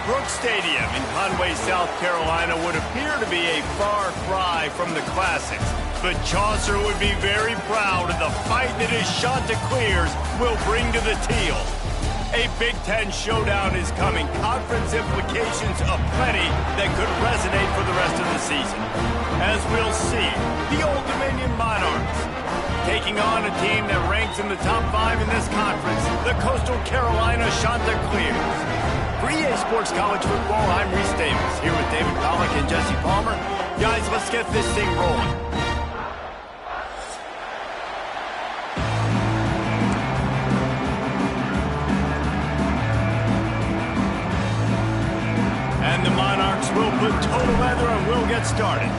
Stadium in Conway, South Carolina would appear to be a far cry from the classics, but Chaucer would be very proud of the fight that his Chanticleers will bring to the teal. A Big Ten showdown is coming, conference implications aplenty that could resonate for the rest of the season. As we'll see, the Old Dominion Monarchs taking on a team that ranks in the top 5 in this conference, the Coastal Carolina Chanticleers. For EA Sports College Football, I'm Reese Davis, here with David Pollack and Jesse Palmer. Guys, let's get this thing rolling. And the Monarchs will put total leather and we'll get started.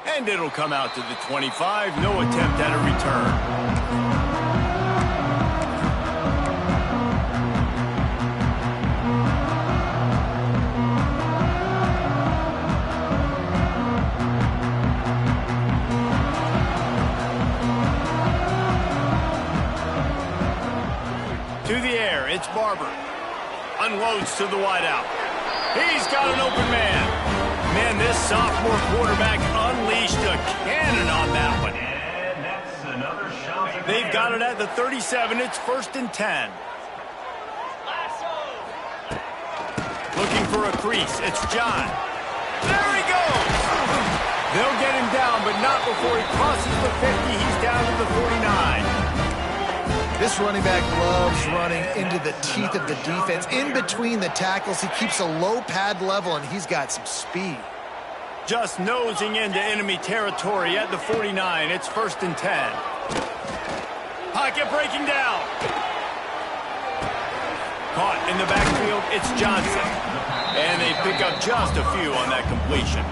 And it'll come out to the 25, no attempt at a return. It's Barber. Unloads to the wideout. He's got an open man. Man, this sophomore quarterback unleashed a cannon on that one. And that's another shot. They've got it at the 37. It's 1st and 10. Looking for a crease. It's John. There he goes. They'll get him down, but not before he crosses the 50. He's down to the 49. This running back loves running into the teeth of the defense. In between the tackles, he keeps a low pad level, and he's got some speed. Just nosing into enemy territory at the 49. It's 1st and 10. Pocket breaking down. Caught in the backfield, it's Johnson. And they pick up just a few on that completion.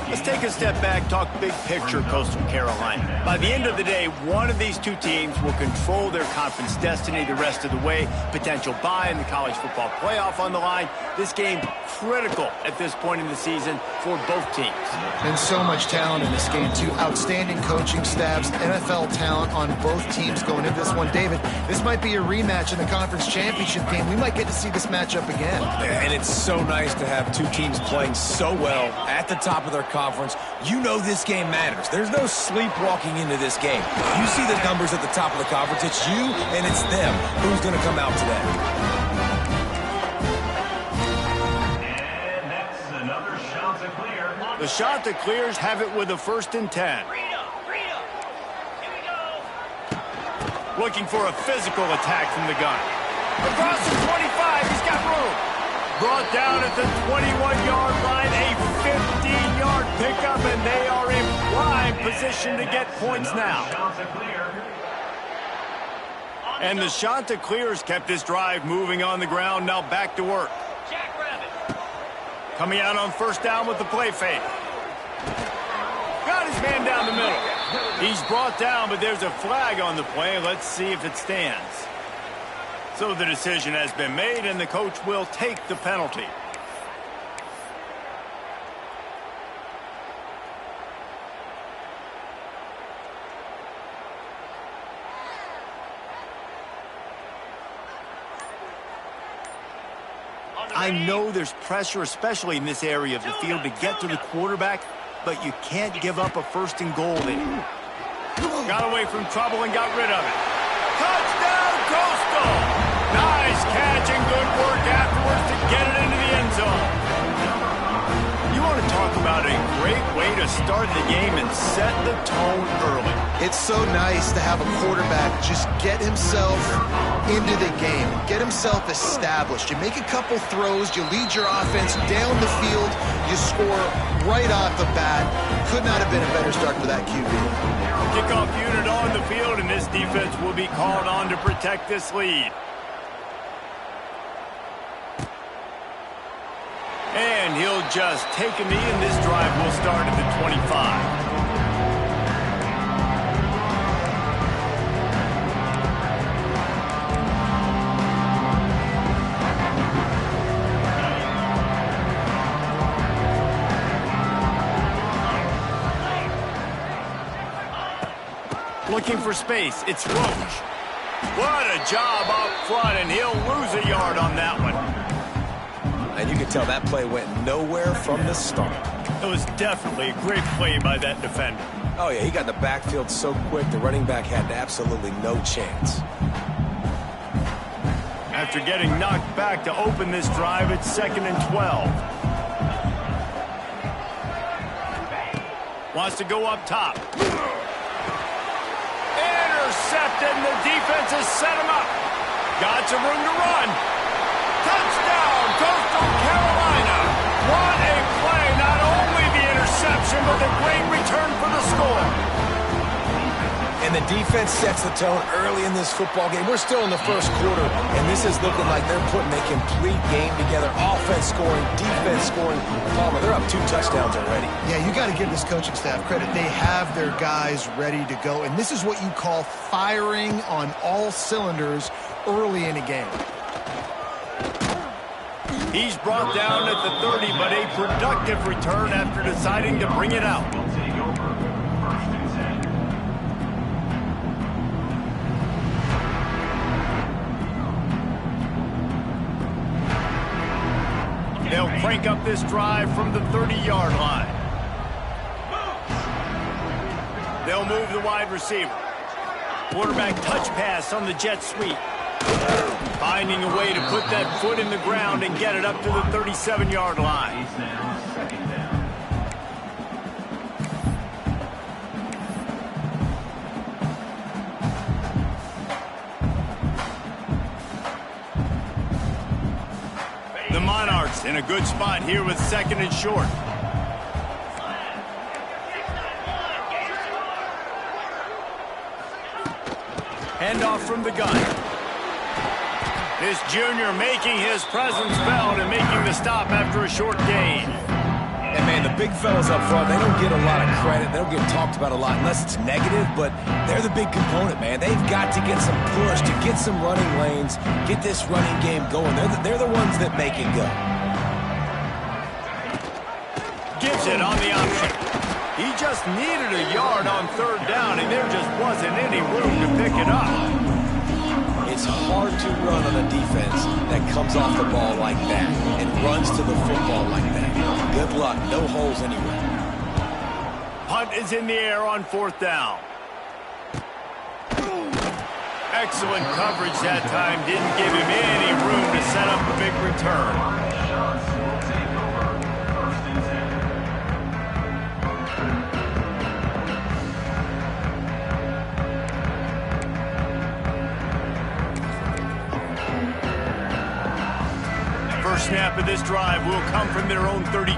Let's take a step back, talk big picture Coastal Carolina. By the end of the day, one of these two teams will control their conference destiny the rest of the way. Potential bye in the college football playoff on the line. This game critical at this point in the season for both teams. And so much talent in this game, too. Outstanding coaching staffs, NFL talent on both teams going into this one. David, this might be a rematch in the conference championship game. We might get to see this matchup again. And it's so nice to have two teams playing so well at the top of their conference. You know this game matters. There's no sleepwalking into this game. You see the numbers at the top of the conference. It's you and it's them. Who's going to come out today? And that's another Chanticleer. The Chanticleers have it with a 1st and 10. Looking for a physical attack from the gun. Across the 25, he's got room. Brought down at the 21-yard line, a 15-yard pickup, and they are in prime position to get points now. And the Chanticleers kept this drive moving on the ground, now back to work. Coming out on 1st down with the play fake. Got his man down the middle. He's brought down, but there's a flag on the play. Let's see if it stands. So the decision has been made, and the coach will take the penalty. I know there's pressure, especially in this area of the field, to get to the quarterback, but you can't give up a 1st and goal there. Got away from trouble and got rid of it. Touchdown, Coastal! Nice catch and good work afterwards to get it into the end zone. You want to talk about a great way to start the game and set the tone early. It's so nice to have a quarterback just get himself into the game, get himself established. You make a couple throws, you lead your offense down the field, you score right off the bat. Could not have been a better start for that QB. Kickoff unit on the field, and this defense will be called on to protect this lead. And he'll just take a knee, and this drive will start at the 25. Looking for space. It's Roach. What a job up front, and he'll lose a yard on that one. And you can tell that play went nowhere from the start. It was definitely a great play by that defender. Oh, yeah, he got the backfield so quick, the running back had absolutely no chance. After getting knocked back to open this drive, it's 2nd and 12. Wants to go up top. Intercepted, and the defense has set him up. Got some room to run. Touchdown, Coastal Carolina. What a play. Not only the interception, but the great return for the score. And the defense sets the tone early in this football game. We're still in the first quarter, and this is looking like they're putting a complete game together. Offense scoring, defense scoring. Palmer, they're up 2 touchdowns already. Yeah, you got to give this coaching staff credit. They have their guys ready to go, and this is what you call firing on all cylinders early in a game. He's brought down at the 30, but a productive return after deciding to bring it out. Will take over 1st and 10. They'll crank up this drive from the 30-yard line. They'll move the wide receiver. Quarterback touch pass on the jet sweep. Finding a way to put that foot in the ground and get it up to the 37-yard line. He's now 2nd down. The Monarchs in a good spot here with 2nd and short. Handoff from the gun. This junior making his presence felt and making the stop after a short gain. And, man, the big fellas up front, they don't get a lot of credit. They don't get talked about a lot unless it's negative, but they're the big component, man. They've got to get some push, to get some running lanes, get this running game going. They're the ones that make it go. Gives it on the option. He just needed a yard on 3rd down, and there just wasn't any room to pick it up. It's hard to run on a defense that comes off the ball like that and runs to the football like that. Good luck. No holes anywhere. Punt is in the air on 4th down. Excellent coverage that time. Didn't give him any room to set up a big return. Shots will take over 1st and 10. First snap of this drive will come from their own 32.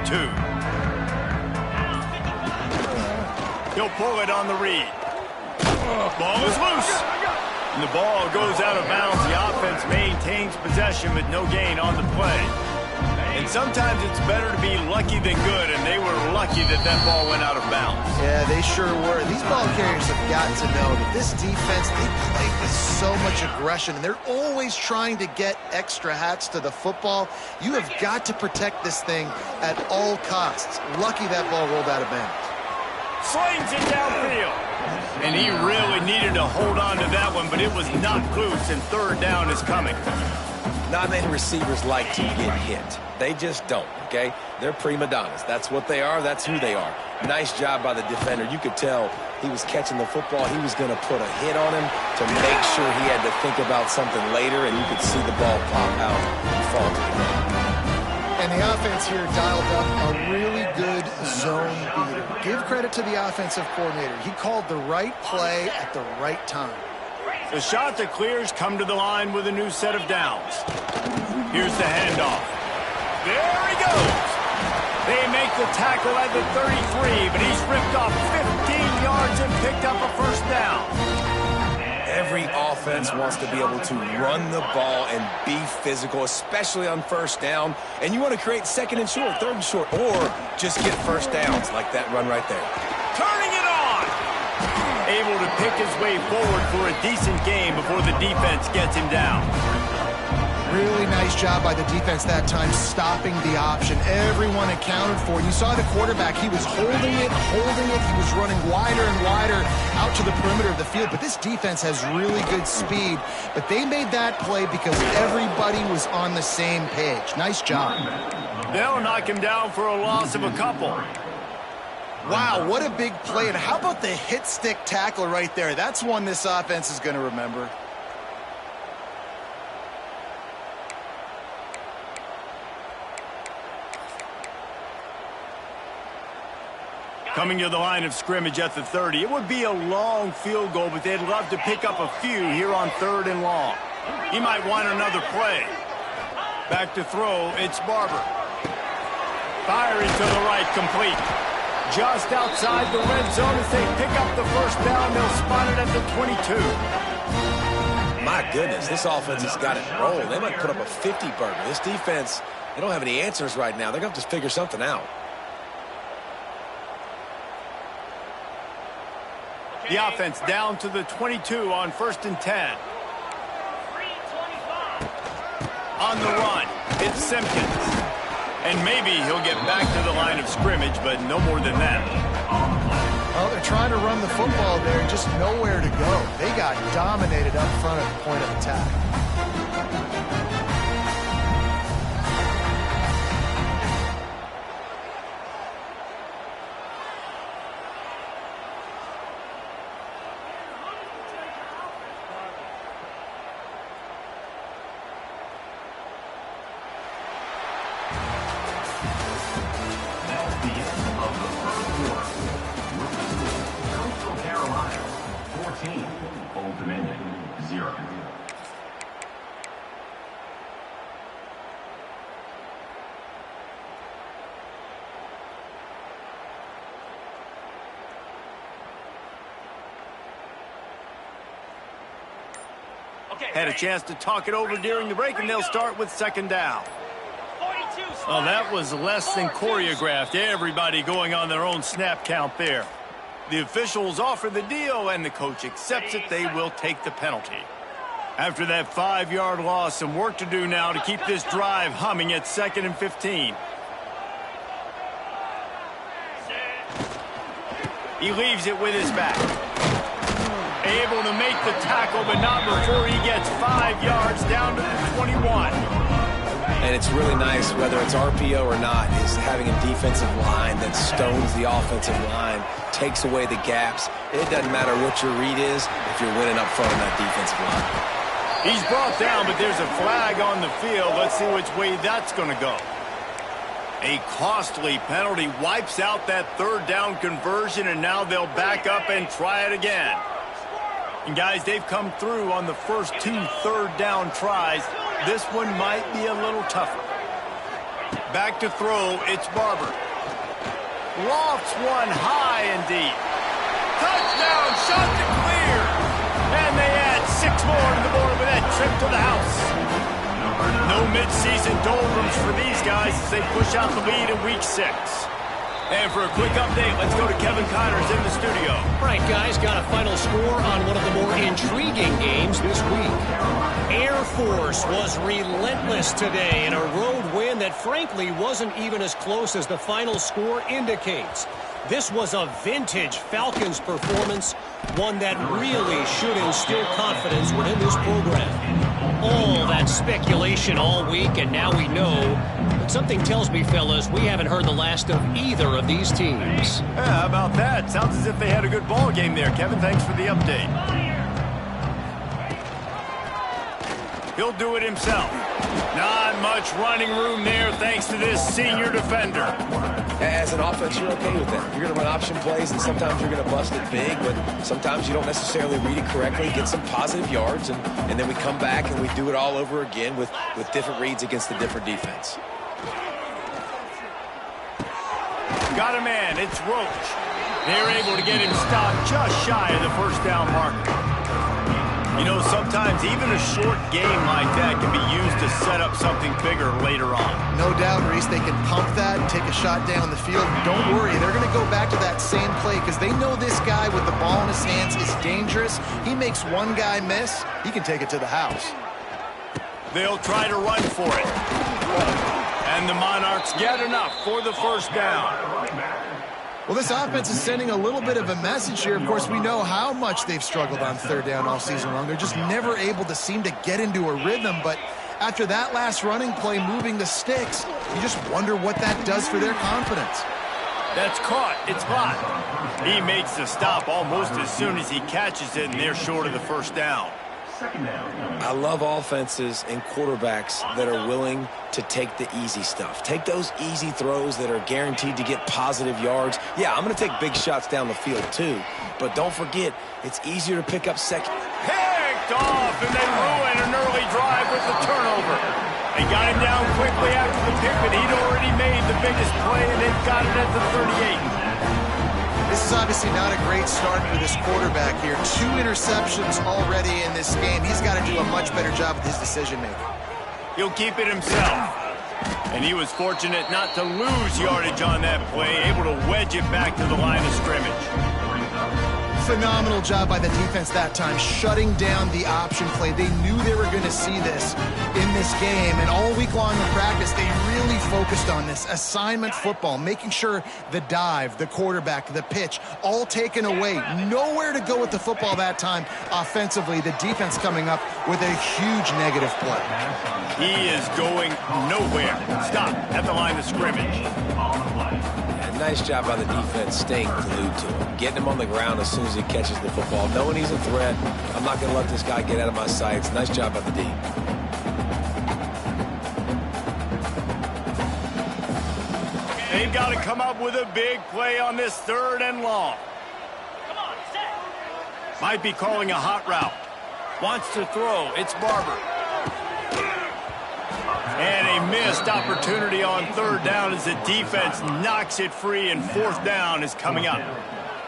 He'll pull it on the read. Ball is loose. And the ball goes out of bounds. The offense maintains possession with no gain on the play. And sometimes it's better to be lucky than good, and they were lucky that that ball went out of bounds. Yeah, they sure were. These ball carriers have got to know that this defense, they play with so much aggression, and they're always trying to get extra hats to the football. You have got to protect this thing at all costs. Lucky that ball rolled out of bounds. Slings it downfield. And he really needed to hold on to that one, but it was knocked loose, and 3rd down is coming. Not many receivers like to get hit. They just don't, okay? They're prima donnas. That's what they are. That's who they are. Nice job by the defender. You could tell he was catching the football. He was going to put a hit on him to make sure he had to think about something later, and you could see the ball pop out and fall to the ground. And the offense here dialed up a really good zone beater. Give credit to the offensive coordinator. He called the right play at the right time. The Chanticleers come to the line with a new set of downs. Here's the handoff. There he goes. They make the tackle at the 33, but he's ripped off 15 yards and picked up a 1st down. Every offense wants to be able to run the ball and be physical, especially on 1st down. And you want to create 2nd and short, 3rd and short, or just get 1st downs like that run right there. Turning it on. Able to pick his way forward for a decent game before the defense gets him down. Really nice job by the defense that time, stopping the option. Everyone accounted for. You saw the quarterback. He was holding it. He was running wider and wider out to the perimeter of the field. But this defense has really good speed. But they made that play because everybody was on the same page. Nice job. They'll knock him down for a loss of a couple. Wow, what a big play. And how about the hit stick tackle right there? That's one this offense is going to remember. Coming to the line of scrimmage at the 30. It would be a long field goal, but they'd love to pick up a few here on 3rd and long. He might want another play. Back to throw, it's Barber. Firing to the right, complete. Just outside the red zone as they pick up the first down. They'll spot it at the 22. My goodness, this offense has got it rolled. They might put up a 50-burger. This defense, they don't have any answers right now. They're going to have to figure something out. The offense down to the 22 on 1st and 10. On the run, it's Simpkins. And maybe he'll get back to the line of scrimmage, but no more than that. Well, they're trying to run the football there, just nowhere to go. They got dominated up front at the point of attack. Had a chance to talk it over during the break, and they'll start with 2nd down. Well, that was less than choreographed. Everybody going on their own snap count there. The officials offer the deal, and the coach accepts it. They will take the penalty. After that 5-yard loss, some work to do now to keep this drive humming at 2nd and 15. He leaves it with his back. Able to make the tackle, but not before he gets 5 yards down to the 21. And it's really nice, whether it's RPO or not, is having a defensive line that stones the offensive line, takes away the gaps. It doesn't matter what your read is if you're winning up front on that defensive line. He's brought down, but there's a flag on the field. Let's see which way that's going to go. A costly penalty wipes out that 3rd down conversion, and now they'll back up and try it again. And guys, they've come through on the first 2 3rd down tries. This one might be a little tougher. Back to throw, it's Barber. Lofts one high and deep. Touchdown, shot to clear. And they add 6 more to the board with that trip to the house. No midseason doldrums for these guys as they push out the lead in week 6. And for a quick update, let's go to Kevin Connors in the studio. All right, guys, got a final score on one of the more intriguing games this week. Air Force was relentless today in a road win that frankly wasn't even as close as the final score indicates. This was a vintage Falcons performance, one that really should instill confidence within this program. All that speculation all week, and now we know. But something tells me, fellas, we haven't heard the last of either of these teams. Yeah, how about that? Sounds as if they had a good ball game there. Kevin, thanks for the update. He'll do it himself. Not much running room there thanks to this senior defender. As an offense, you're okay with that. You're going to run option plays, and sometimes you're going to bust it big, but sometimes you don't necessarily read it correctly, get some positive yards, and then we come back and we do it all over again with different reads against a different defense. Got a man, it's Roach. They're able to get him stopped just shy of the 1st down marker. You know, sometimes even a short game like that can be used to set up something bigger later on. No doubt, Reese, they can pump that and take a shot down the field. Don't worry, they're going to go back to that same play because they know this guy with the ball in his hands is dangerous. He makes one guy miss, he can take it to the house. They'll try to run for it. And the Monarchs get enough for the first down. Well, this offense is sending a little bit of a message here. Of course, we know how much they've struggled on third down all season long. They're just never able to seem to get into a rhythm. But after that last running play, moving the sticks, you just wonder what that does for their confidence. That's caught. It's hot. He makes the stop almost as soon as he catches it, and they're short of the first down. I love offenses and quarterbacks that are willing to take the easy stuff. Take those easy throws that are guaranteed to get positive yards. Yeah, I'm going to take big shots down the field too. But don't forget, it's easier to pick up second. Picked off, and they ruin an early drive with the turnover. They got him down quickly after the pick, but he'd already made the biggest play, and they've got it at the 38. This is obviously not a great start for this quarterback here. 2 interceptions already in this game. He's got to do a much better job with his decision-making. He'll keep it himself. And he was fortunate not to lose yardage on that play, able to wedge it back to the line of scrimmage. Phenomenal job by the defense that time, shutting down the option play. They knew they were going to see this in this game, and all week long in practice, they really focused on this assignment football, making sure the dive, the quarterback, the pitch, all taken away. Nowhere to go with the football that time offensively. The defense coming up with a huge negative play. He is going nowhere. Stop at the line of scrimmage. Nice job by the defense staying glued to him, getting him on the ground as soon as he catches the football, knowing he's a threat. I'm not going to let this guy get out of my sights. Nice job by the D. They've got to come up with a big play on this 3rd and long. Might be calling a hot route. Wants to throw. It's Barber. And a missed opportunity on 3rd down as the defense knocks it free, and 4th down is coming up.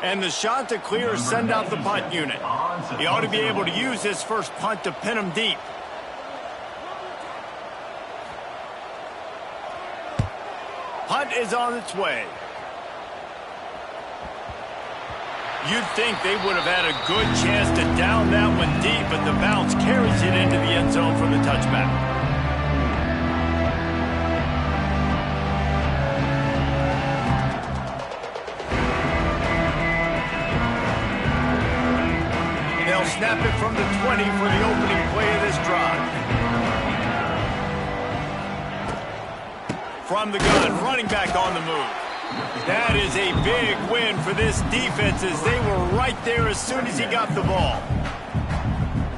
And the Chanticleers send out the punt unit. He ought to be able to use his first punt to pin him deep. Punt is on its way. You'd think they would have had a good chance to down that one deep, but the bounce carries it into the end zone for the touchback. Snap it from the 20 for the opening play of this drive. From the gun, running back on the move. That is a big win for this defense, as they were right there as soon as he got the ball.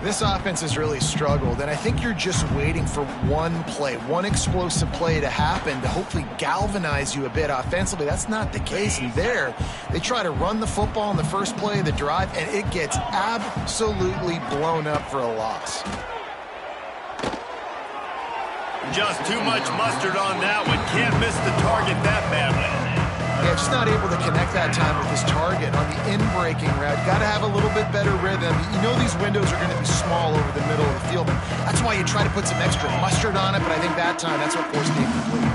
This offense has really struggled, and I think you're just waiting for one play, one explosive play to happen to hopefully galvanize you a bit offensively. That's not the case. And there, they try to run the football in the first play of the drive, and it gets absolutely blown up for a loss. Just too much mustard on that one. Can't miss the target that badly. Yeah, just not able to connect that time with his target on the in-breaking route. Got to have a little bit better rhythm. You know these windows are going to be small over the middle of the field. That's why you try to put some extra mustard on it, but I think that time that's what forced the incomplete.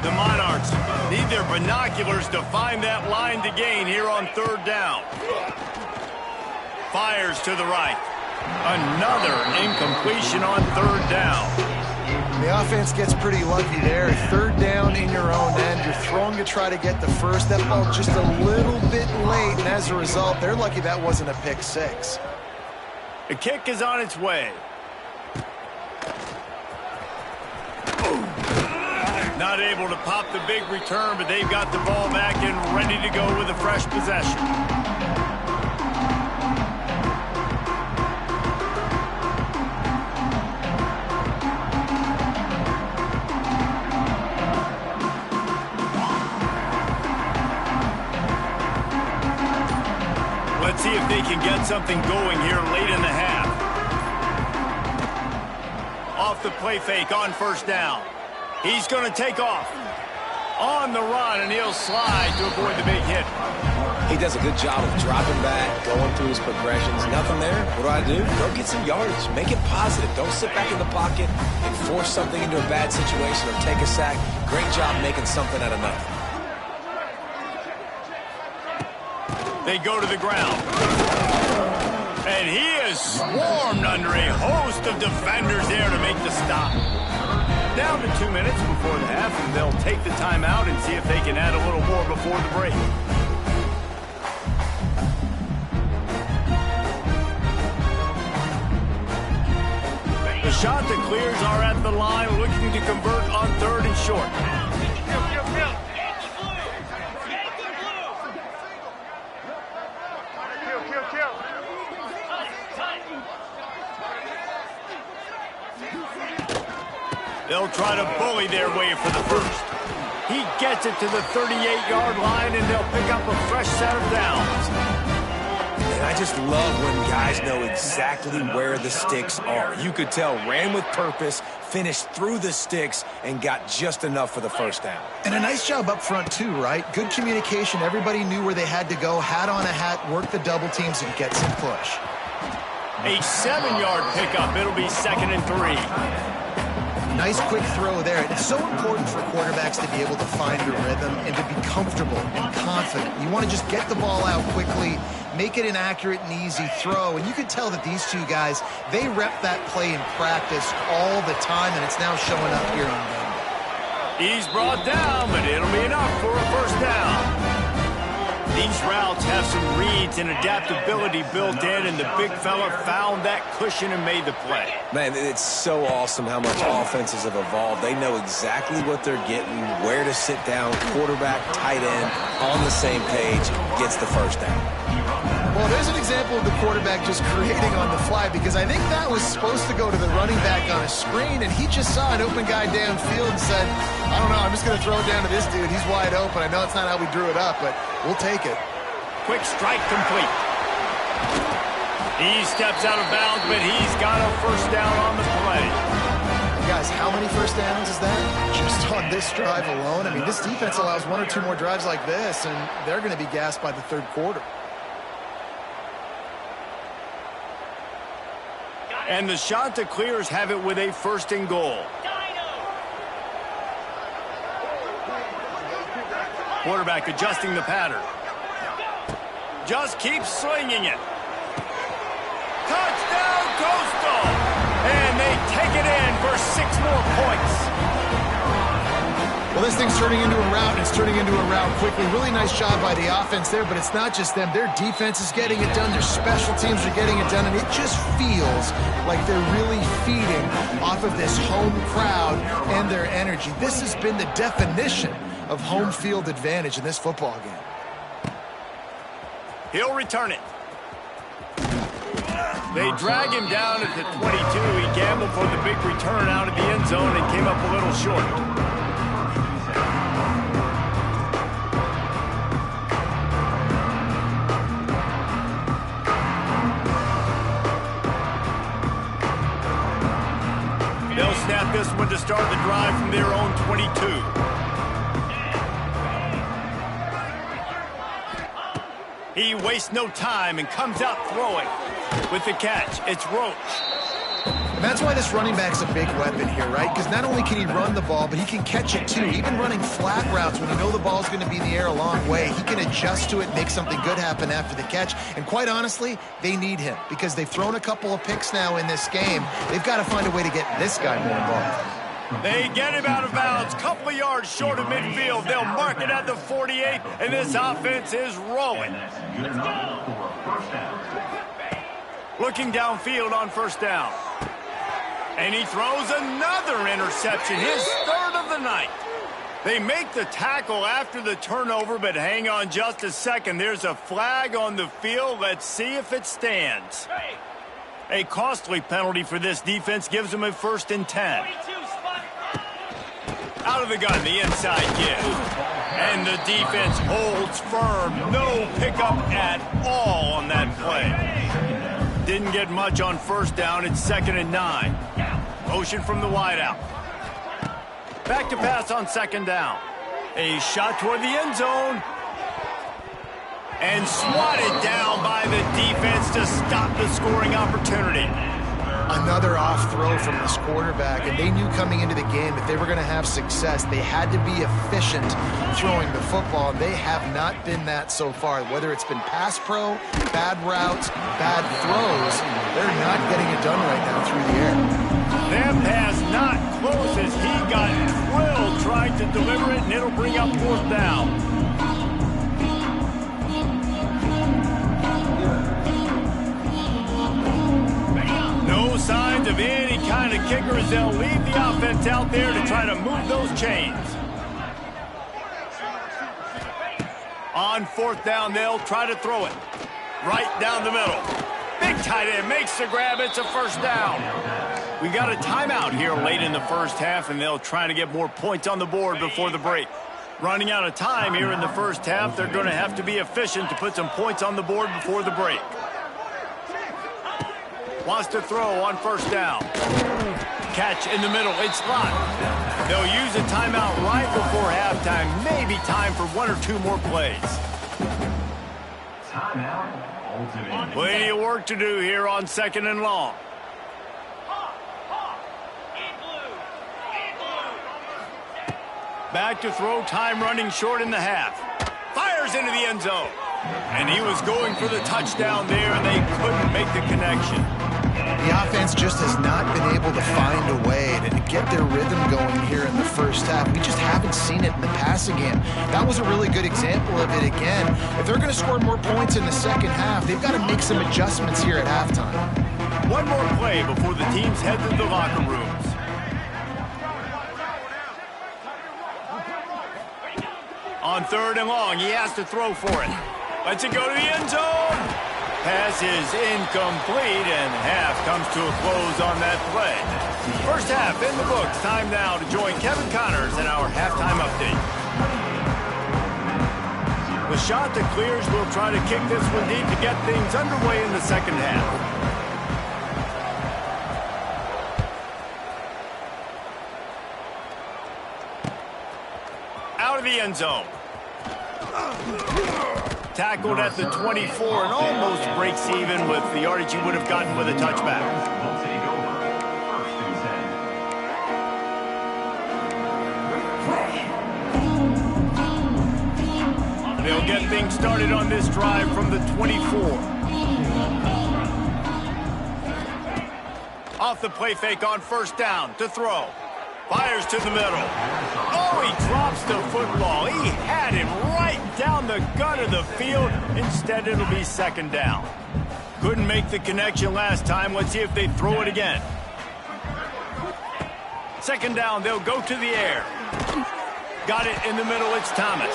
The Monarchs need their binoculars to find that line to gain here on 3rd down. Fires to the right. Another incompletion on 3rd down. The offense gets pretty lucky there. 3rd down in your own end. You're throwing to try to get the first. That ball just a little bit late, and as a result, they're lucky that wasn't a pick 6. The kick is on its way. Not able to pop the big return, but they've got the ball back and ready to go with a fresh possession. Let's see if they can get something going here late in the half. Off the play fake on 1st down. He's going to take off. On the run, and he'll slide to avoid the big hit. He does a good job of dropping back, going through his progressions. Nothing there. What do? Go get some yardage. Make it positive. Don't sit back in the pocket and force something into a bad situation or take a sack. Great job making something out of nothing. They go to the ground. And he is swarmed under a host of defenders there to make the stop. Down to 2 minutes before the half, and they'll take the timeout and see if they can add a little more before the break. The shot that clears are at the line, looking to convert on 3rd and short. They'll try to bully their way for the first. He gets it to the 38-yard line, and they'll pick up a fresh set of downs. And I just love when guys know exactly where the sticks are. You could tell, ran with purpose, finished through the sticks, and got just enough for the first down. And a nice job up front, too, right? Good communication. Everybody knew where they had to go. Hat on a hat, work the double teams, and get some push. A 7-yard pickup. It'll be 2nd and 3. Nice quick throw there. It's so important for quarterbacks to be able to find a rhythm and to be comfortable and confident. You want to just get the ball out quickly, make it an accurate and easy throw. And you can tell that these two guys, they rep that play in practice all the time, and it's now showing up here on Monday. He's brought down, but it'll be enough for a first down. These routes have some reads and adaptability built in, and the big fella found that cushion and made the play. Man, it's so awesome how much offenses have evolved. They know exactly what they're getting, where to sit down, quarterback, tight end, on the same page, gets the first down. Well, there's an example of the quarterback just creating on the fly, because I think that was supposed to go to the running back on a screen, and he just saw an open guy downfield and said, I don't know, I'm just going to throw it down to this dude. He's wide open. I know it's not how we drew it up, but we'll take it. Quick strike complete. He steps out of bounds, but he's got a first down on the play. Guys, how many first downs is that? Just on this drive alone? I mean, this defense allows 1 or 2 more drives like this, and they're going to be gassed by the 3rd quarter. And the shot to clears have it with a 1st and goal. Quarterback adjusting the pattern. Just keeps slinging it. Touchdown, Coastal! And they take it in for 6 more points. Well, this thing's turning into a rout, and it's turning into a rout quickly. Really nice job by the offense there, but it's not just them. Their defense is getting it done. Their special teams are getting it done, and it just feels like they're really feeding off of this home crowd and their energy. This has been the definition of home field advantage in this football game. He'll return it. They drag him down at the 22. He gambled for the big return out of the end zone and came up a little short. They'll snap this one to start the drive from their own 22. He wastes no time and comes out throwing. With the catch, it's Roach. And that's why this running back's a big weapon here, right? Because not only can he run the ball, but he can catch it too. Even running flat routes when you know the ball's going to be in the air a long way, he can adjust to it, make something good happen after the catch. And quite honestly, they need him because they've thrown a couple of picks now in this game. They've got to find a way to get this guy more involved. They get him out of bounds, couple of yards short of midfield. They'll mark it at the 48, and this offense is rolling. Looking downfield on first down. And he throws another interception, his 3rd of the night. They make the tackle after the turnover, but hang on just a second. There's a flag on the field. Let's see if it stands. A costly penalty for this defense gives them a 1st and 10. Out of the gun, the inside give. And the defense holds firm. No pickup at all on that play. Didn't get much on first down. It's 2nd and 9. Motion from the wideout. Back to pass on 2nd down. A shot toward the end zone. And swatted down by the defense to stop the scoring opportunity. Another off throw from this quarterback, and they knew coming into the game if they were going to have success, they had to be efficient throwing the football, and they have not been that so far. Whether it's been pass pro, bad routes, bad throws, they're not getting it done right now through the air. That pass not close as he got drilled trying to deliver it, and it'll bring up 4th down. No signs of any kind of kicker as they'll leave the offense out there to try to move those chains. On 4th down, they'll try to throw it right down the middle. Big tight end makes the grab. It's a 1st down. We got a timeout here late in the first half, and they'll try to get more points on the board before the break. Running out of time here in the first half, they're going to have to be efficient to put some points on the board before the break. Wants to throw on 1st down. Catch in the middle. It's locked. They'll use a timeout right before halftime. Maybe time for 1 or 2 more plays. Timeout. Ultimate. Plenty of work to do here on 2nd and long. Back to throw. Time running short in the half. Fires into the end zone. And he was going for the touchdown there, and they couldn't make the connection. The offense just has not been able to find a way to get their rhythm going here in the first half. We just haven't seen it in the passing game. That was a really good example of it again. If they're going to score more points in the second half, they've got to make some adjustments here at halftime. One more play before the teams head to the locker rooms. On 3rd and long, he has to throw for it. Lets it go to the end zone. Pass is incomplete, and half comes to a close on that play. First half in the books. Time now to join Kevin Connors in our halftime update. The shot that clears will try to kick this one deep to get things underway in the second half. Out of the end zone. Tackled at the 24 and almost breaks even with the yardage he would have gotten with a touchback. Will take over. 1st and 10. They'll get things started on this drive from the 24. Off the play fake on 1st down to throw. Fires to the middle. Oh, he drops the football. He had him right down the gut of the field. Instead, it'll be 2nd down. Couldn't make the connection last time. Let's see if they throw it again. 2nd down, they'll go to the air. Got it in the middle, it's Thomas.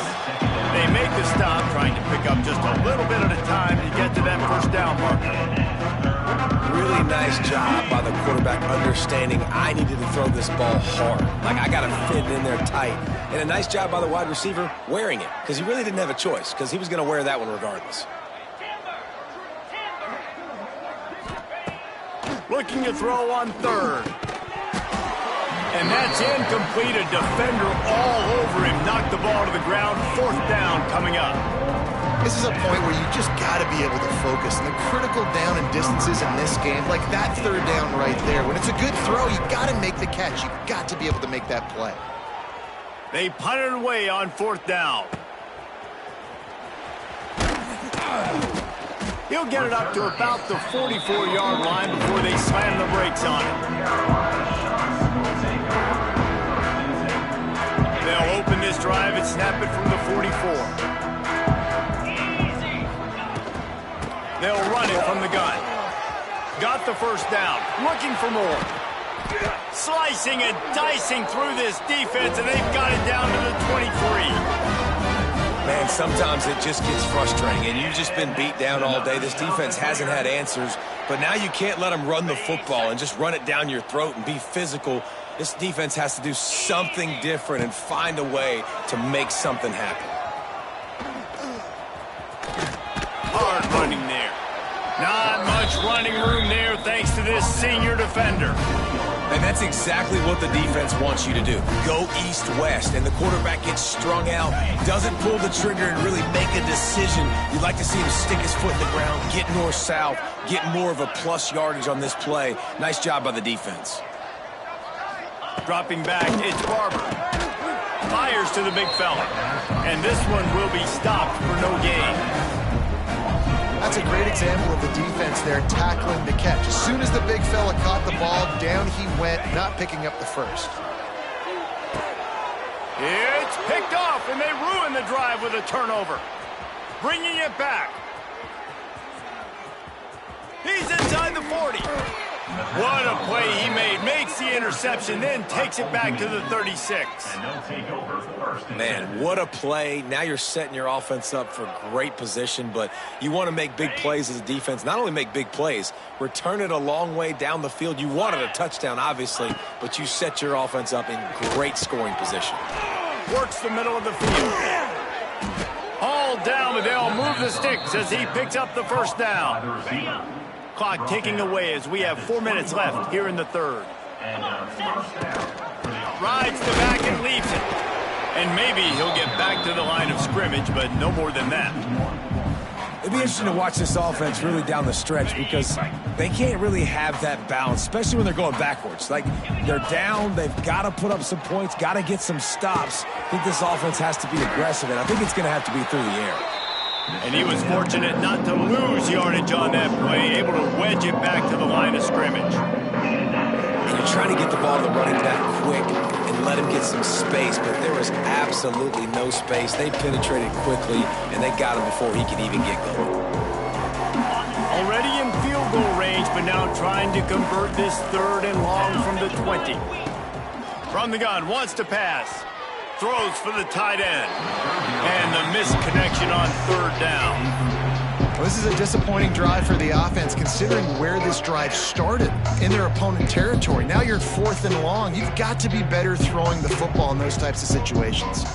They make the stop, trying to pick up just a little bit at a time to get to that 1st down marker. Really nice job by the quarterback understanding I needed to throw this ball hard. Like, I got to fit it in there tight. And a nice job by the wide receiver wearing it, because he really didn't have a choice, because he was going to wear that one regardless. Looking to throw on 3rd. And that's incomplete. A defender all over him. Knocked the ball to the ground. 4th down coming up. This is a point where you just got to be able to focus. And the critical down and distances in this game, like that 3rd down right there, when it's a good throw, you got to make the catch. You got to be able to make that play. They punted away on 4th down. He'll get it up to about the 44-yard line before they slam the brakes on it. They'll open this drive and snap it from the 44. They'll run it from the gun. Got the 1st down. Looking for more. Slicing and dicing through this defense, and they've got it down to the 23. Man, sometimes it just gets frustrating, and you've just been beat down all day. This defense hasn't had answers, but now you can't let them run the football and just run it down your throat and be physical. This defense has to do something different and find a way to make something happen. Hard running there. Not much running room there thanks to this senior defender. And that's exactly what the defense wants you to do. Go east-west, and the quarterback gets strung out, doesn't pull the trigger and really make a decision. You'd like to see him stick his foot in the ground, get north-south, get more of a plus yardage on this play. Nice job by the defense. Dropping back, it's Barber. Fires to the big fella. And this one will be stopped for no gain. That's a great example of the defense there tackling the catch. As soon as the big fella caught the ball, down he went, not picking up the first. It's picked off, and they ruin the drive with a turnover. Bringing it back. He's inside the 40. What a play he made. Makes the interception, then takes it back to the 36. And they'll take over first and Man, what a play. Now you're setting your offense up for great position, but you want to make big plays as a defense. Not only make big plays, return it a long way down the field. You wanted a touchdown, obviously, but you set your offense up in great scoring position. Works the middle of the field. All down, but they'll move the sticks as he picks up the first down. Clock ticking away as we have 4 minutes left here in the third. Rides the back and leaves it. And maybe he'll get back to the line of scrimmage, but no more than that. It'd be interesting to watch this offense really down the stretch because they can't really have that balance, especially when they're going backwards. Like, they're down, they've got to put up some points, got to get some stops. I think this offense has to be aggressive, and I think it's going to have to be through the air. And he was fortunate not to lose yardage on that play, able to wedge it back to the line of scrimmage. And you're trying to get the ball to the running back quick and let him get some space, but there was absolutely no space. They penetrated quickly, and they got him before he could even get going. Already in field goal range, but now trying to convert this third and long from the 20. From the gun, wants to pass. Throws for the tight end. And the missed connection on third down. Well, this is a disappointing drive for the offense, considering where this drive started, in their opponent territory. Now you're 4th and long. You've got to be better throwing the football in those types of situations.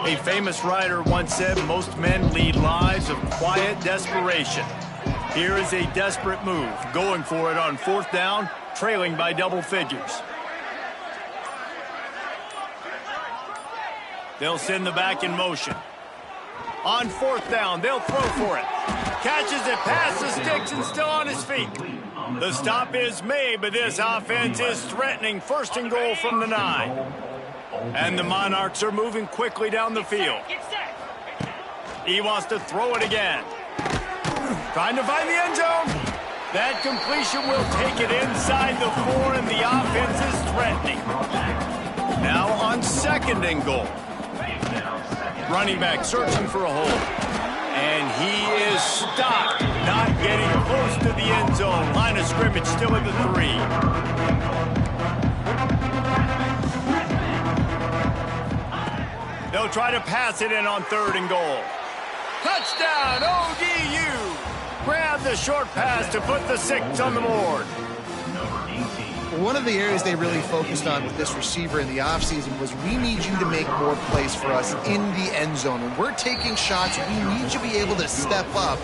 A famous writer once said, most men lead lives of quiet desperation. Here is a desperate move, going for it on 4th down, trailing by double figures. They'll send the back in motion. On 4th down, they'll throw for it. Catches it past the sticks and still on his feet. The stop is made, but this offense is threatening 1st and goal from the 9. And the Monarchs are moving quickly down the field. He wants to throw it again. Trying to find the end zone. That completion will take it inside the 4, and the offense is threatening. Now on 2nd and goal. Running back searching for a hole. And he is stopped. Not getting close to the end zone. Line of scrimmage still at the 3. They'll try to pass it in on 3rd and goal. Touchdown, ODU! Grab the short pass to put the 6 on the board. One of the areas they really focused on with this receiver in the offseason was, we need you to make more plays for us in the end zone. When we're taking shots, we need you to be able to step up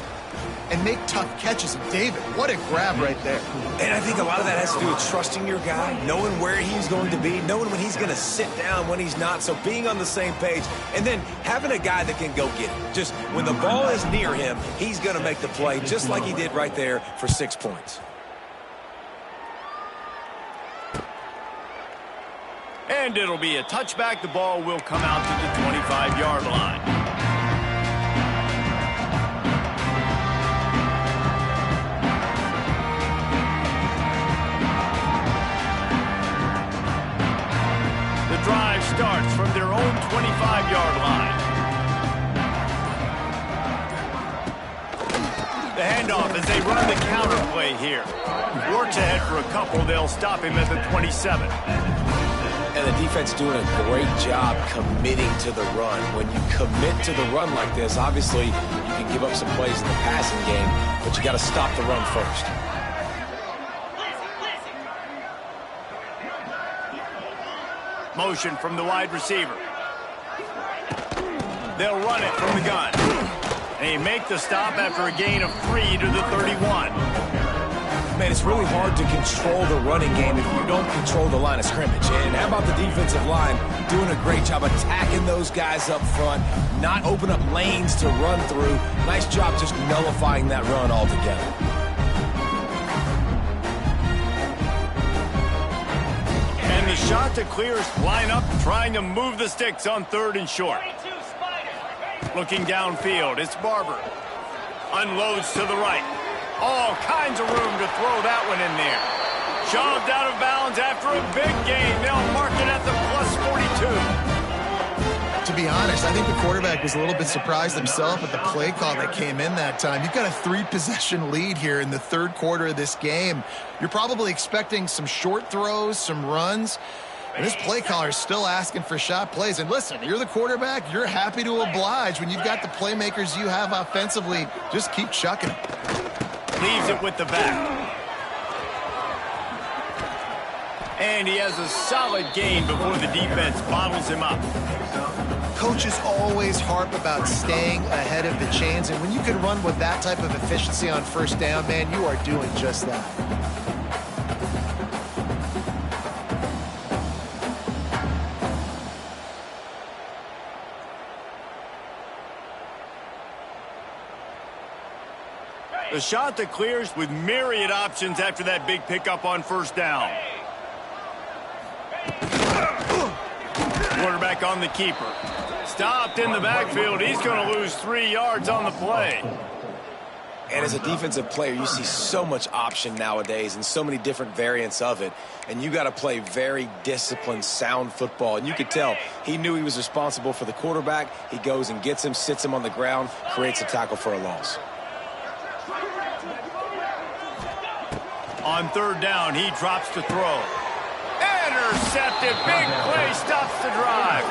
and make tough catches. And David, what a grab right there. And I think a lot of that has to do with trusting your guy, knowing where he's going to be, knowing when he's going to sit down, when he's not. So being on the same page, and then having a guy that can go get it. Just when the ball is near him, he's going to make the play, just like he did right there for 6 points. And it'll be a touchback. The ball will come out to the 25-yard line. The drive starts from their own 25-yard line. The handoff as they run the counter play here. Works ahead for a couple. They'll stop him at the 27. And the defense doing a great job committing to the run. When you commit to the run like this, obviously you can give up some plays in the passing game, but you got to stop the run first. Motion from the wide receiver. They'll run it from the gun. They make the stop after a gain of 3 to the 31. Man, it's really hard to control the running game if you don't control the line of scrimmage. And how about the defensive line doing a great job attacking those guys up front, not open up lanes to run through. Nice job just nullifying that run altogether. And the shot to clears line up, trying to move the sticks on 3rd and short. Looking downfield, it's Barber. Unloads to the right. All kinds of room to throw that one in there. Shoved out of bounds after a big gain. They'll mark it at the +42. To be honest, I think the quarterback was a little bit surprised himself at the play call that came in that time. You've got a 3-possession lead here in the 3rd quarter of this game. You're probably expecting some short throws, some runs. And this play caller is still asking for shot plays. And listen, you're the quarterback. You're happy to oblige. When you've got the playmakers you have offensively, just keep chucking them. Leaves it with the back. And he has a solid gain before the defense bottles him up. Coaches always harp about staying ahead of the chains. And when you can run with that type of efficiency on 1st down, man, you are doing just that. The shot that clears with myriad options after that big pickup on 1st down. Quarterback on the keeper. Stopped in the backfield. He's going to lose 3 yards on the play. And as a defensive player, you see so much option nowadays and so many different variants of it. And you got to play very disciplined, sound football. And you could tell he knew he was responsible for the quarterback. He goes and gets him, sits him on the ground, creates a tackle for a loss. On 3rd down, he drops to throw. Intercepted. Big play stops the drive.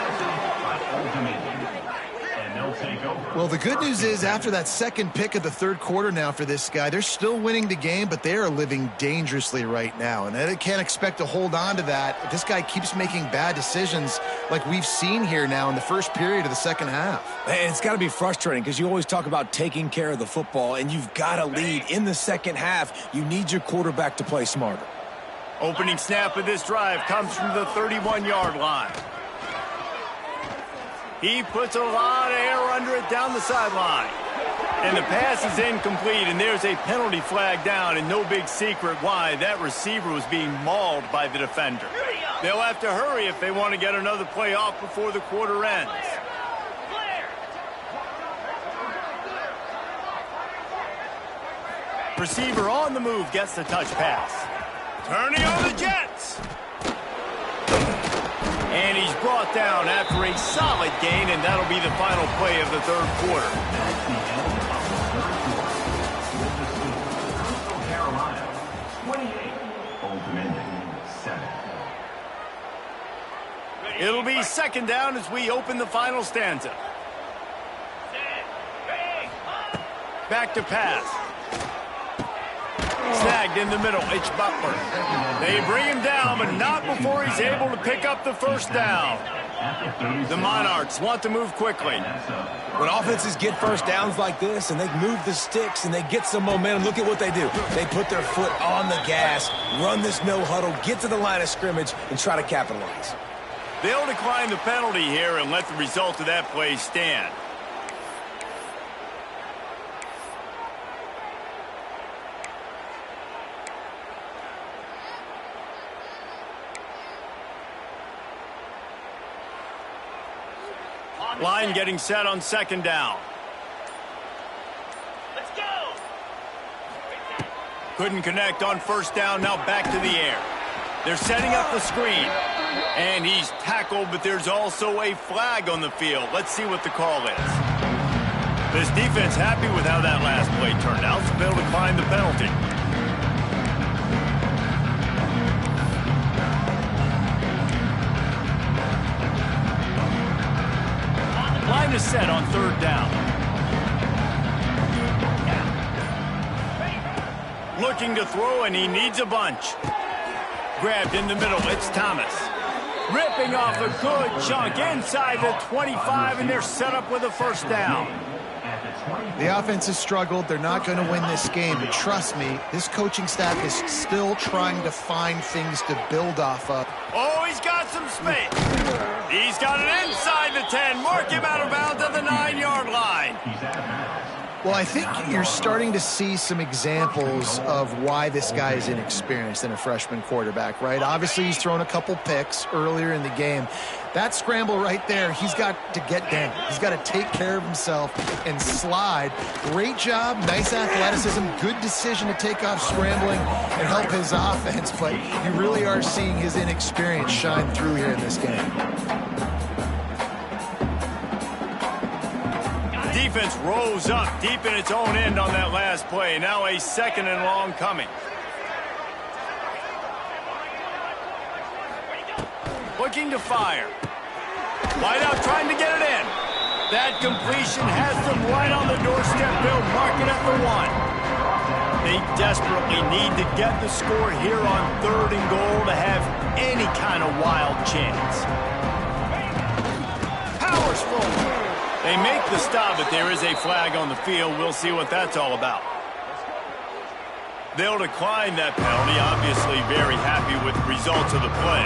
Well, the good news is after that 2nd pick of the 3rd quarter now for this guy, they're still winning the game, but they are living dangerously right now. And they can't expect to hold on to that if this guy keeps making bad decisions like we've seen here now in the 1st period of the 2nd half. And it's got to be frustrating because you always talk about taking care of the football, and you've got to lead in the 2nd half. You need your quarterback to play smarter. Opening snap of this drive comes from the 31-yard line. He puts a lot of air under it down the sideline. And the pass is incomplete, and there's a penalty flag down, and no big secret why. That receiver was being mauled by the defender. They'll have to hurry if they want to get another play off before the quarter ends. Receiver on the move gets the touch pass. Turning on the Jets. And he's brought down after a solid gain, and that'll be the final play of the 3rd quarter. Carolina, 28. It'll be 2nd down as we open the final stanza. Back to pass. Snagged in the middle. It's Butler. They bring him down, but not before he's able to pick up the 1st down. The Monarchs want to move quickly. When offenses get 1st downs like this and they move the sticks and they get some momentum, look at what they do. They put their foot on the gas, run this no huddle, get to the line of scrimmage, and try to capitalize. They'll decline the penalty here and let the result of that play stand. Line getting set on 2nd down. Let's go. Couldn't connect on 1st down, now back to the air. They're setting up the screen. And he's tackled, but there's also a flag on the field. Let's see what the call is. This defense happy with how that last play turned out, so they'll decline the penalty. Line is set on 3rd down. Looking to throw, and he needs a bunch. Grabbed in the middle, it's Thomas. Ripping off a good chunk inside the 25, and they're set up with a first down. The offense has struggled. They're not going to win this game, but trust me, this coaching staff is still trying to find things to build off of. Oh, he's got some space. He's got it inside the 10. Mark him out of bounds at the 9-yard line. Well, I think you're starting to see some examples of why this guy is inexperienced in a freshman quarterback, right? Obviously, he's thrown a couple picks earlier in the game. That scramble right there, he's got to get down. He's got to take care of himself and slide. Great job, nice athleticism, good decision to take off scrambling and help his offense, but you really are seeing his inexperience shine through here in this game. Defense rose up deep in its own end on that last play. Now a 2nd and long coming. Looking to fire. Wide out trying to get it in. That completion has them right on the doorstep. They'll mark it at the 1. They desperately need to get the score here on 3rd and goal to have any kind of wild chance. Powers forward. They make the stop, but there is a flag on the field. We'll see what that's all about. They'll decline that penalty, obviously very happy with the results of the play.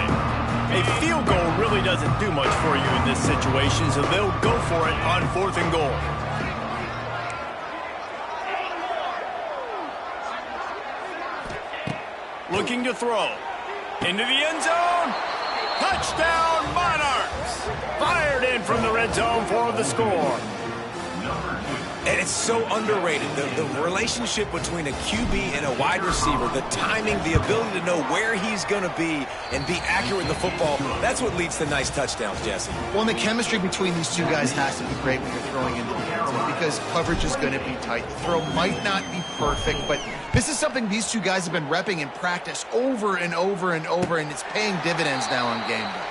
A field goal really doesn't do much for you in this situation, so they'll go for it on 4th and goal. Looking to throw. Into the end zone. Touchdown, Monarchs! Fired in from the red zone for the score. And it's so underrated. The relationship between a QB and a wide receiver, the timing, the ability to know where he's going to be and be accurate with the football, that's what leads to nice touchdowns, Jesse. Well, and the chemistry between these two guys has to be great when you're throwing into the end zone because coverage is going to be tight. The throw might not be perfect, but this is something these two guys have been repping in practice over and over and over, and it's paying dividends now on game day.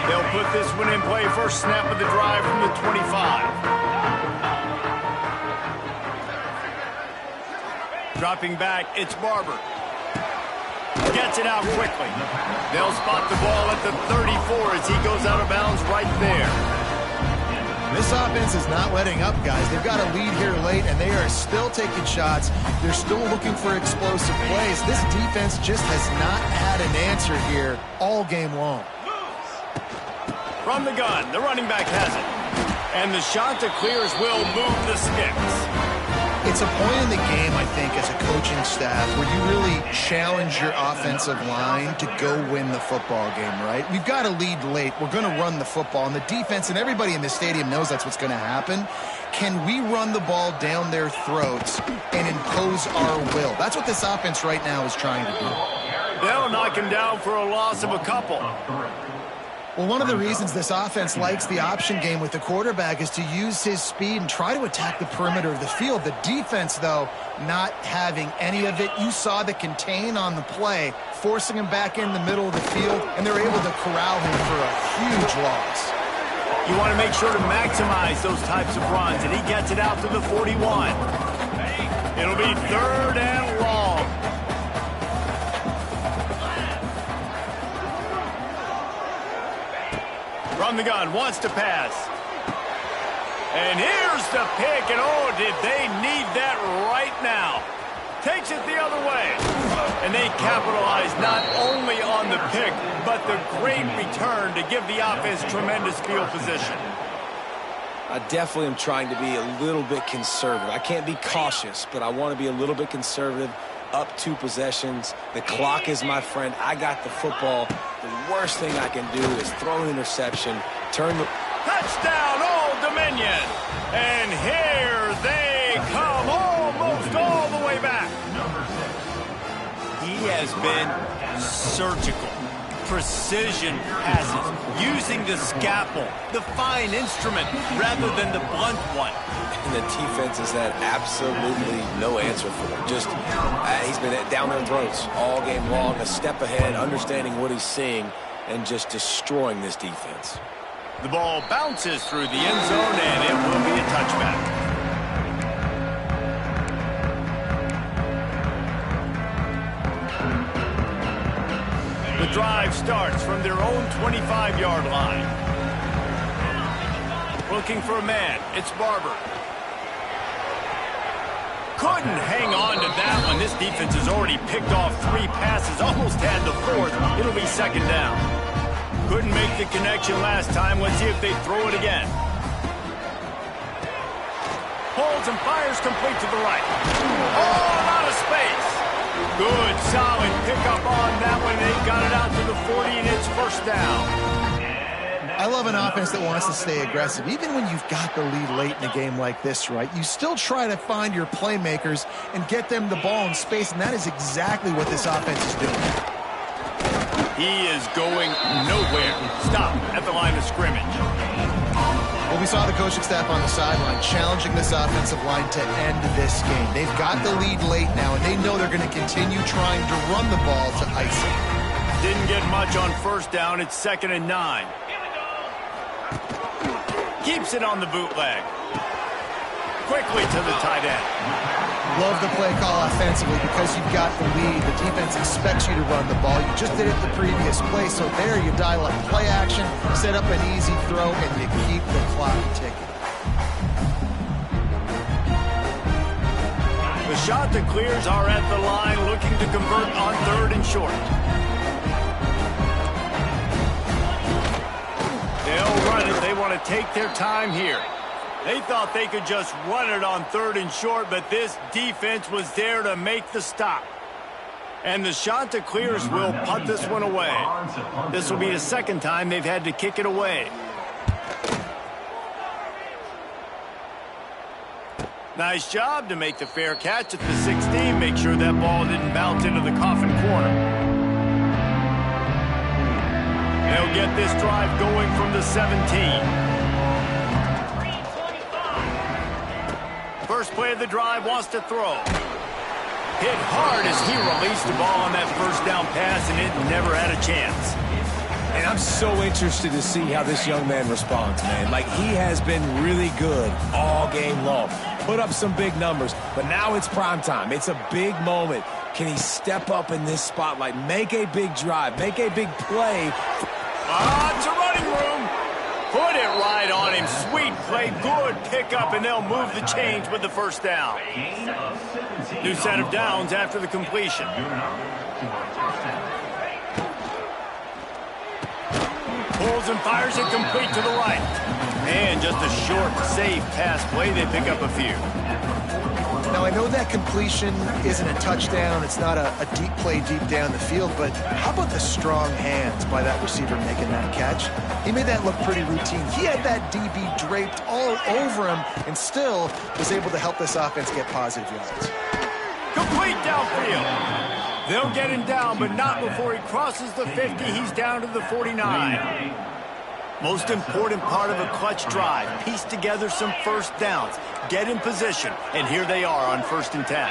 They'll put this one in play. First snap of the drive from the 25. Dropping back, it's Barber. Gets it out quickly. They'll spot the ball at the 34 as he goes out of bounds right there. This offense is not letting up, guys. They've got a lead here late, and they are still taking shots. They're still looking for explosive plays. This defense just has not had an answer here all game long. From the gun, the running back has it. And the shot to clears will move the sticks. It's a point in the game, I think, as a coaching staff where you really challenge your offensive line to go win the football game, right? We've got a lead late. We're going to run the football. And the defense and everybody in the stadium knows that's what's going to happen. Can we run the ball down their throats and impose our will? That's what this offense right now is trying to do. They'll knock him down for a loss of a couple. Well, one of the reasons this offense likes the option game with the quarterback is to use his speed and try to attack the perimeter of the field. The defense, though, not having any of it. You saw the contain on the play, forcing him back in the middle of the field, and they're able to corral him for a huge loss. You want to make sure to maximize those types of runs, and he gets it out to the 41. It'll be 3rd and long. From the gun, wants to pass. And here's the pick, and oh, did they need that right now. Takes it the other way. And they capitalize not only on the pick, but the great return to give the offense tremendous field position. I definitely am trying to be a little bit conservative. I can't be cautious, but I want to be a little bit conservative. Up 2 possessions. The clock is my friend. I got the football. The worst thing I can do is throw an interception, turn the... Touchdown, Old Dominion! And here they come, almost all the way back. He has been surgical. Precision passes, using the scalpel, the fine instrument, rather than the blunt one. And the defense has had absolutely no answer for him. Just, he's been down their throats all game long, a step ahead, understanding what he's seeing, and just destroying this defense. The ball bounces through the end zone, and it will be a touchback. drive starts from their own 25-yard line. Looking for a man. It's Barber. Couldn't hang on to that one. This defense has already picked off 3 passes, almost had the 4th. It'll be second down. Couldn't make the connection last time. Let's see if they throw it again. Holds and fires complete to the right. Oh, out of space. Good, solid pickup on that one. They got it out to the 40, and it's first down. I love an offense that wants to stay aggressive. Even when you've got the lead late in a game like this, right, you still try to find your playmakers and get them the ball in space, and that is exactly what this offense is doing. He is going nowhere. Stop at the line of scrimmage. Well, we saw the coaching staff on the sideline challenging this offensive line to end this game. They've got the lead late now, and they know they're going to continue trying to run the ball to ice it. Didn't get much on first down. It's 2nd and 9. Keeps it on the bootleg. Quickly to the tight end. Love the play call offensively because you've got the lead. The defense expects you to run the ball. You just did it the previous play, so there you dial up play action, set up an easy throw, and you keep the clock ticking. The shot to clears are at the line, looking to convert on 3rd and short. They'll run it. They want to take their time here. They thought they could just run it on 3rd and short, but this defense was there to make the stop. And the shot to clears will punt this one away. This will be the 2nd time they've had to kick it away. Nice job to make the fair catch at the 16. Make sure that ball didn't bounce into the coffin corner. They'll get this drive going from the 17. First play of the drive, wants to throw. Hit hard as he released the ball on that first down pass, and it never had a chance. And I'm so interested to see how this young man responds, man. Like, he has been really good all game long. Put up some big numbers, but now it's prime time. It's a big moment. Can he step up in this spotlight, make a big drive, make a big play? It's a running room. Put it right on him. Sweet play, good pickup, and they'll move the chains with the first down. New set of downs after the completion. Pulls and fires it complete to the right. And just a short, safe pass play. They pick up a few. Now, I know that completion isn't a touchdown. It's not a deep play deep down the field, but how about the strong hands by that receiver making that catch? He made that look pretty routine. He had that DB draped all over him and still was able to help this offense get positive yards. Complete downfield. They'll get him down, but not before he crosses the 50. He's down to the 49. Most important part of a clutch drive, piece together some first downs, get in position, and here they are on 1st and 10.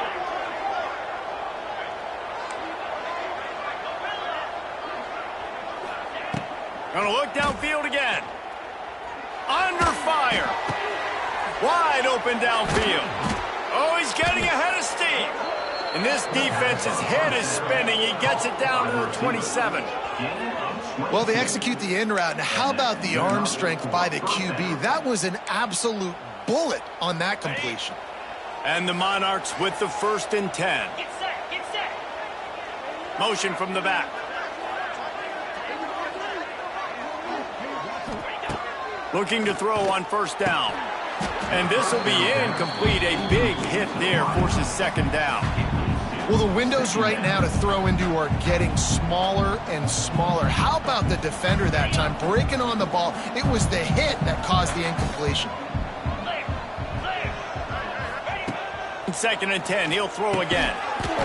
Gonna look downfield again. Under fire. Wide open downfield. Oh, he's getting ahead of steam. And this defense's head is spinning. He gets it down to the 27. Well, they execute the in route. Now, how about the arm strength by the QB? That was an absolute bullet on that completion. And the Monarchs with the 1st and 10. Get set, get set. Motion from the back. Looking to throw on 1st down. And this will be incomplete. A big hit there forces 2nd down. Well, the windows right now to throw into are getting smaller and smaller. How about the defender that time breaking on the ball? It was the hit that caused the incompletion. 2nd and 10. He'll throw again.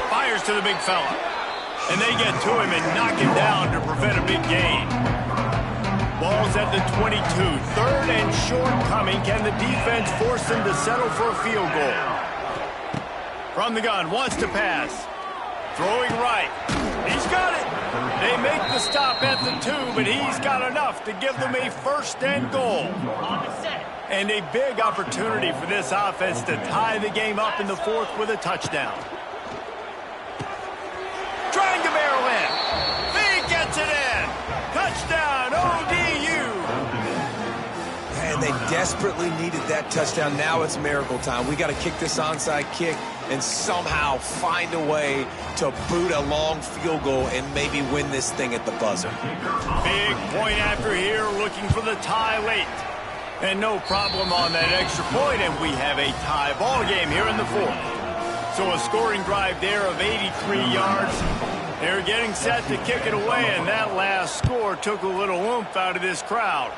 Fires to the big fella. And they get to him and knock him down to prevent a big gain. Ball's at the 22. 3rd and short coming. Can the defense force them to settle for a field goal? From the gun, wants to pass. Throwing right. He's got it. They make the stop at the 2, but he's got enough to give them a 1st and goal. And a big opportunity for this offense to tie the game up in the 4th with a touchdown. Trying to barrel in. He gets it in. desperately needed that touchdown. Now it's miracle time. We got to kick this onside kick and somehow find a way to boot a long field goal and maybe win this thing at the buzzer. Big point after here, looking for the tie late. And no problem on that extra point, and we have a tie ball game here in the fourth. So a scoring drive there of 83 yards. They're getting set to kick it away, and that last score took a little oomph out of this crowd.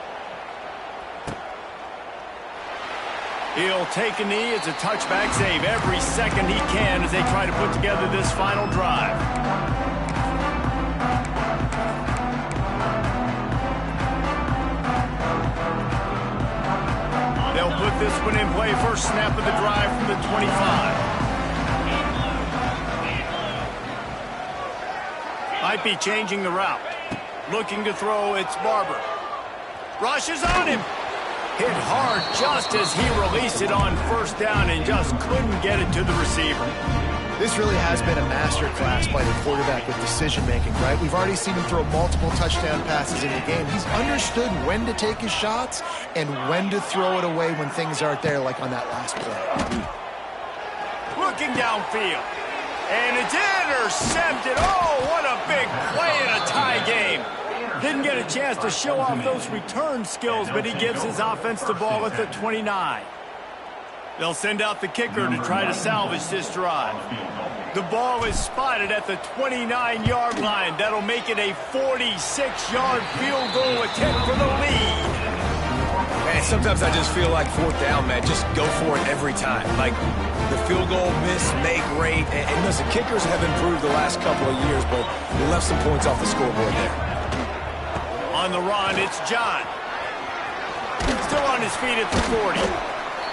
He'll take a knee. It's a touchback save every second he can as they try to put together this final drive. They'll put this one in play. First snap of the drive from the 25. Might be changing the route. Looking to throw, it's Barber. Rushes on him. Hit hard just as he released it on first down and just couldn't get it to the receiver. This really has been a masterclass by the quarterback with decision-making, right? We've already seen him throw multiple touchdown passes in the game. He's understood when to take his shots and when to throw it away when things aren't there, like on that last play. Looking downfield. And it's intercepted. Oh, what a big play in a tie game. Didn't get a chance to show off those return skills, but he gives his offense the ball at the 29. They'll send out the kicker to try to salvage this drive. The ball is spotted at the 29-yard line. That'll make it a 46-yard field goal attempt for the lead. Man, sometimes I just feel like fourth down, man. Just go for it every time. Like the field goal miss, make rate. And listen, kickers have improved the last couple of years, but we left some points off the scoreboard there. On the run, it's John. Still on his feet at the 40.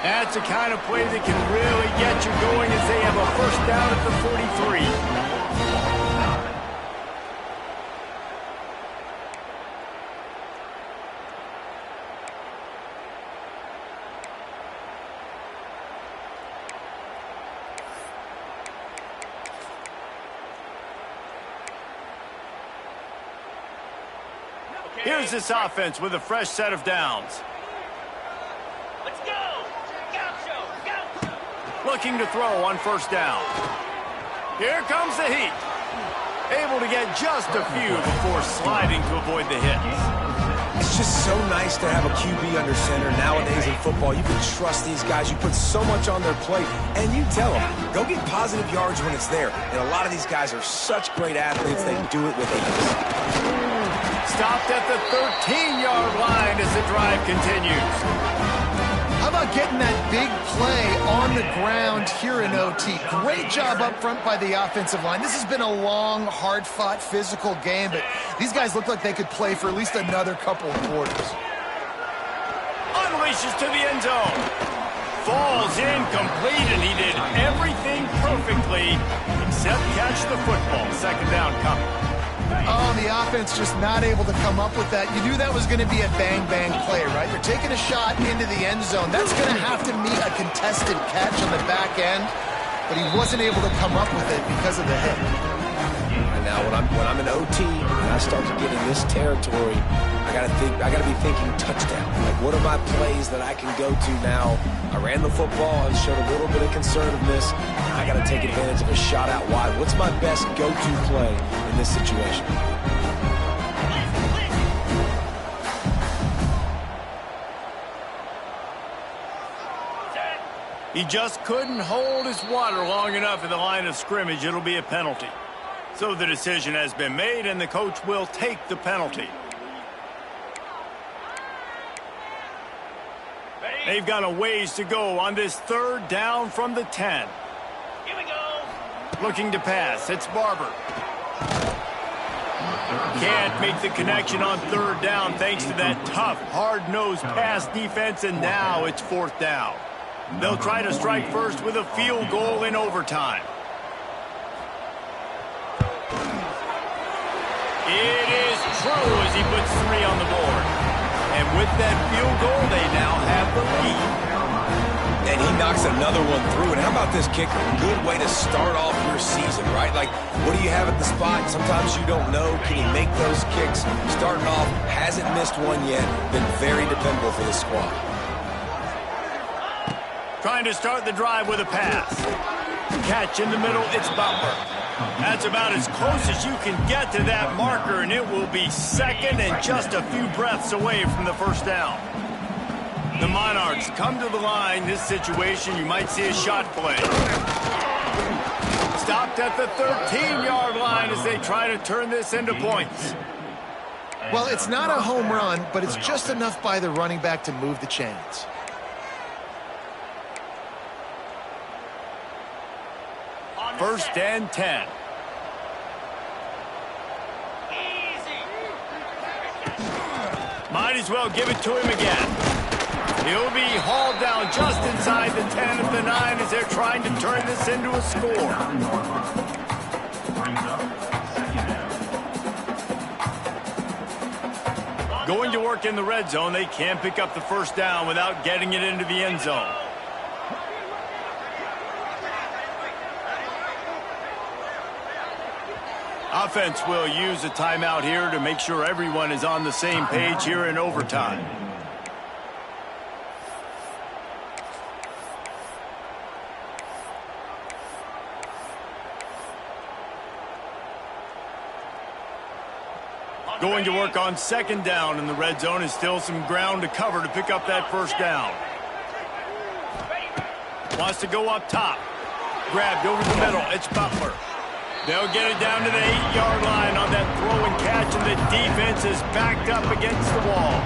That's the kind of play that can really get you going as they have a first down at the 43. Here's this offense with a fresh set of downs. Let's go! Gaucho! Gaucho! Looking to throw on first down. Here comes the heat. Able to get just a few before sliding to avoid the hits. It's just so nice to have a QB under center nowadays in football. You can trust these guys. You put so much on their plate, and you tell them, go get positive yards when it's there. And a lot of these guys are such great athletes, they do it with ease. Stopped at the 13-yard line as the drive continues. How about getting that big play on the ground here in OT? Great job up front by the offensive line. This has been a long, hard-fought, physical game, but these guys look like they could play for at least another couple of quarters. Unleashes to the end zone. Falls incomplete, and he did everything perfectly except catch the football. Second down coming. Oh, the offense just not able to come up with that. You knew that was going to be a bang-bang play, right? You're taking a shot into the end zone. That's going to have to meet a contested catch on the back end, but he wasn't able to come up with it because of the hit. And now when I'm in OT and I start to get in this territory, I gotta be thinking touchdown. Like, what are my plays that I can go to now? I ran the football and showed a little bit of conservativeness. I gotta take advantage of a shot out wide. What's my best go-to play in this situation? He just couldn't hold his water long enough in the line of scrimmage. It'll be a penalty. So the decision has been made, and the coach will take the penalty. They've got a ways to go on this third down from the 10. Here we go! Looking to pass. It's Barber. Can't make the connection on third down thanks to that tough, hard-nosed pass defense, and now it's fourth down. They'll try to strike first with a field goal in overtime. It is true as he puts 3 on the board. And with that field goal, they now have the lead. And he knocks another one through. And how about this kicker? Good way to start off your season, right? Like, what do you have at the spot? Sometimes you don't know. Can he make those kicks? Starting off, hasn't missed one yet. Been very dependable for the squad. Trying to start the drive with a pass. Catch in the middle, it's Butler. That's about as close as you can get to that marker, and it will be second and just a few breaths away from the first down. The Monarchs come to the line. This situation, you might see a shot play. Stopped at the 13-yard line as they try to turn this into points. Well, it's not a home run, but it's just enough by the running back to move the chains. First and 10. Might as well give it to him again. He'll be hauled down just inside the 10 of the 9 as they're trying to turn this into a score. Going to work in the red zone, they can't pick up the first down without getting it into the end zone. Offense will use a timeout here to make sure everyone is on the same page here in overtime. Going to work on second down in the red zone, is still some ground to cover to pick up that first down. Wants to go up top. Grabbed over the middle. It's Butler. They'll get it down to the 8-yard line on that throw and catch, and the defense is backed up against the wall.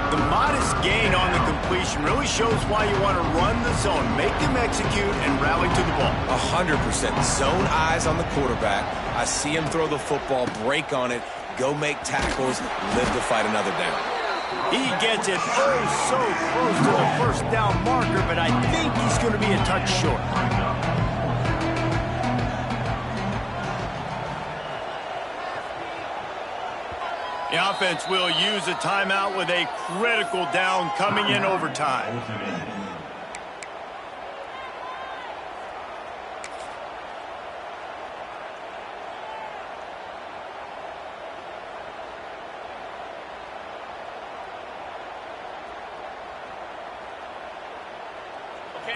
The modest gain on the completion really shows why you want to run the zone, make them execute, and rally to the ball. 100%. Zone eyes on the quarterback. I see him throw the football, break on it, go make tackles, live to fight another down. He gets it so close to the first down marker, but I think he's going to be a touch short. The offense will use a timeout with a critical down coming in overtime.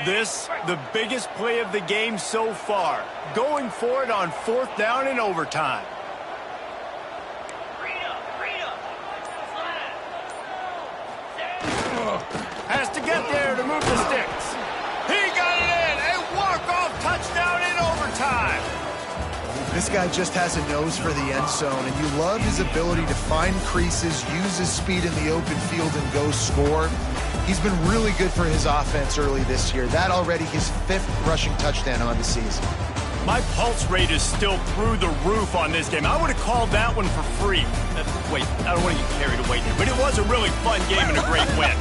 This, the biggest play of the game so far. Going for it on fourth down in overtime. Has to get there to move the sticks. He got it in. A walk-off touchdown in overtime. This guy just has a nose for the end zone, and you love his ability to find creases, use his speed in the open field, and go score. He's been really good for his offense early this year. That already his 5th rushing touchdown on the season. My pulse rate is still through the roof on this game. I would have called that one for free. Wait, I don't want to get carried away here, but it was a really fun game and a great win.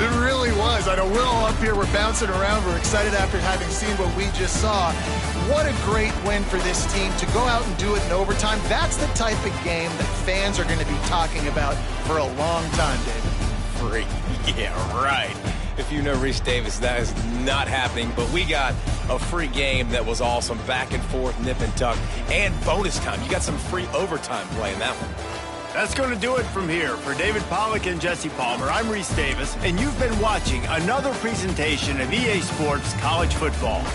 It really was. I know we're all up here, we're bouncing around, we're excited after having seen what we just saw. What a great win for this team to go out and do it in overtime. That's the type of game that fans are going to be talking about for a long time, David. Free. Yeah, right. If you know Reese Davis, that is not happening, but we got a free game that was awesome. Back and forth, nip and tuck, and bonus time. You got some free overtime play in that one. That's going to do it from here. For David Pollack and Jesse Palmer, I'm Reese Davis, and you've been watching another presentation of EA Sports College Football.